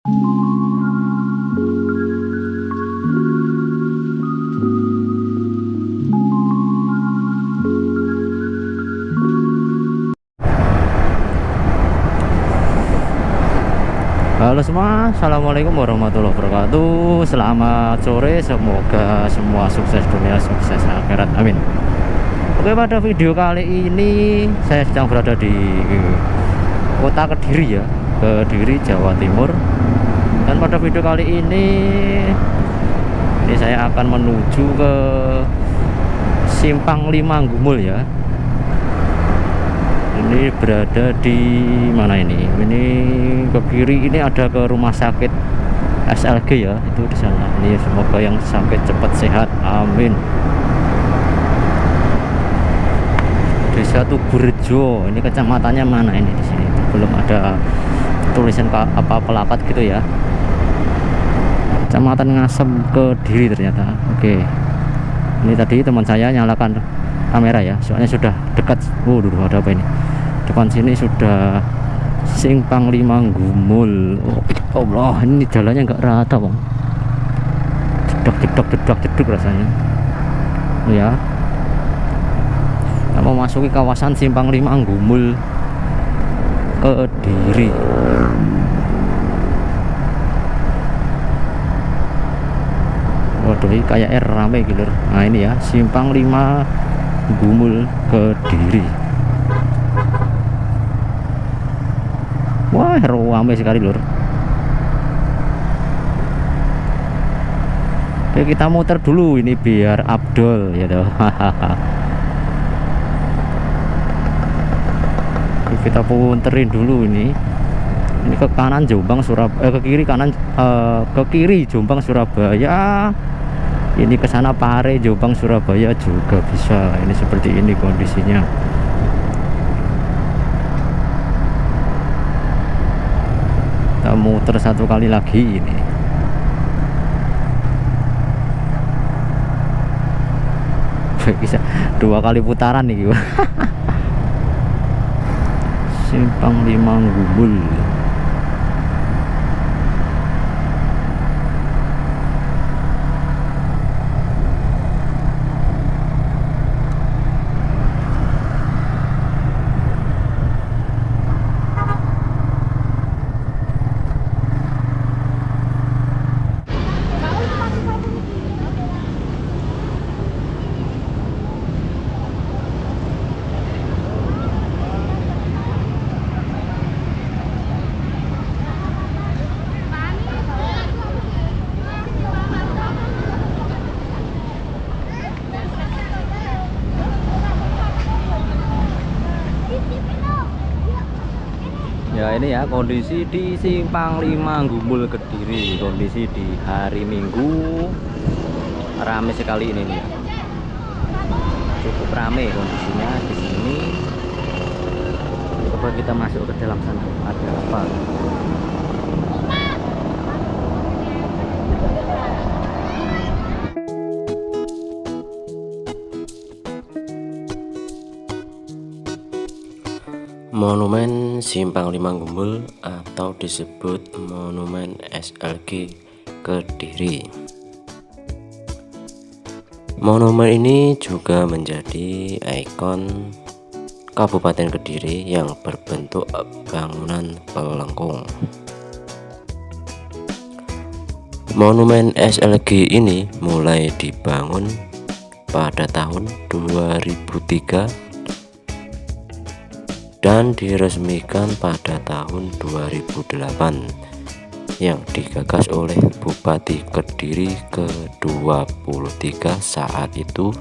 Halo semua, assalamualaikum warahmatullahi wabarakatuh. Selamat sore, semoga semua sukses dunia, sukses akhirat, amin. Oke, pada video kali ini saya sedang berada di kota Kediri ya, Kediri, Jawa Timur. Dan pada video kali ini saya akan menuju ke Simpang 5 Gumul ya. Ini berada di mana ini? Ini ke kiri ini ada ke rumah sakit SLG ya, itu di sana. Ini semoga yang sampai cepat sehat, amin. Desa Tugurejo, ini kecamatannya mana ini di sini? Belum ada tulisan apa pelakat gitu ya. Kecamatan Ngasem Kediri ternyata. Oke. Ini tadi teman saya nyalakan kamera ya, soalnya sudah dekat. Waduh, ada apa ini? Depan sini sudah Simpang 5 Gumul. Oh Allah, ini jalannya nggak rata bang, jedok rasanya ya. Kita mau masuki kawasan Simpang 5 Gumul Kediri. Waduh, ini kayak rame gitu. Nah ini ya, Simpang 5 Gumul Kediri. Wah, ramai sekali lur. Oke, kita muter dulu ini biar Abdul ya toh. Kita puterin dulu ini. Ini ke kanan Jombang Surabaya, ke kiri kanan ke kiri Jombang Surabaya. Ini ke sana Pare Jombang Surabaya juga bisa. Ini seperti ini kondisinya. Kita muter satu kali lagi ini. Bisa 2 kali putaran nih. Simpang 5 Gumul. Ya ini ya kondisi di Simpang 5 Gumul Kediri. Kondisi di hari Minggu ramai sekali ini nih ya. Cukup ramai kondisinya di sini. Coba kita masuk ke dalam sana, ada apa? Monumen Simpang 5 Gumul atau disebut Monumen SLG Kediri. Monumen ini juga menjadi ikon Kabupaten Kediri yang berbentuk bangunan pelengkung. Monumen SLG ini mulai dibangun pada tahun 2003 dan diresmikan pada tahun 2008 yang digagas oleh Bupati Kediri ke-23 saat itu,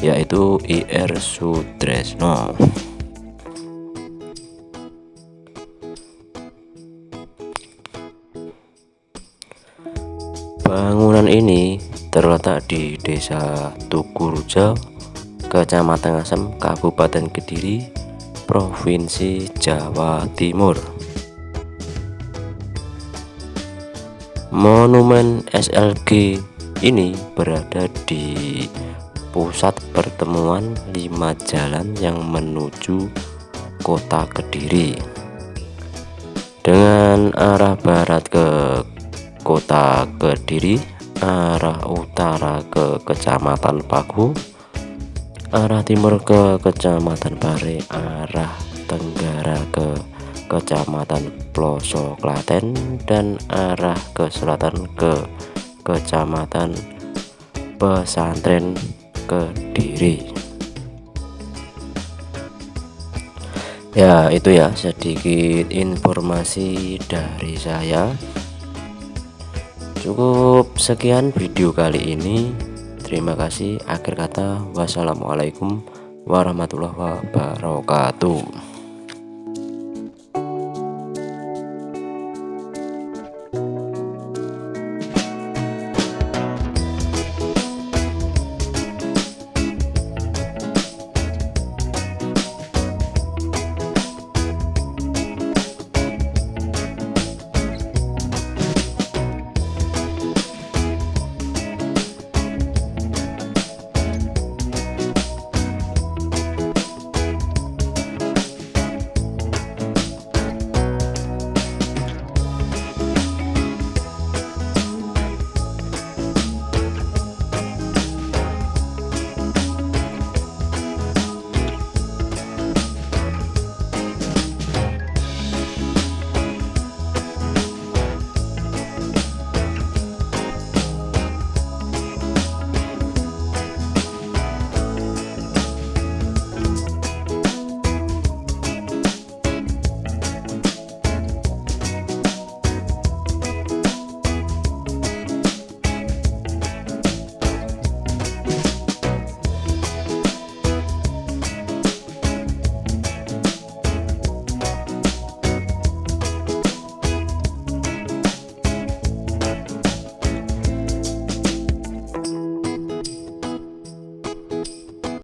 yaitu Ir Sutresno. Bangunan ini terletak di Desa Tugurejo, Kecamatan Ngasem, Kabupaten Kediri, Provinsi Jawa Timur. Monumen SLG ini berada di pusat pertemuan 5 jalan yang menuju kota Kediri. dengan arah barat ke kota Kediri, arah utara ke Kecamatan Paku, arah timur ke Kecamatan Pare, arah tenggara ke Kecamatan Ploso Klaten, dan arah ke selatan ke Kecamatan Pesantren Kediri. Ya, itu ya sedikit informasi dari saya. Cukup sekian video kali ini. Terima kasih. Akhir kata, wassalamualaikum warahmatullahi wabarakatuh.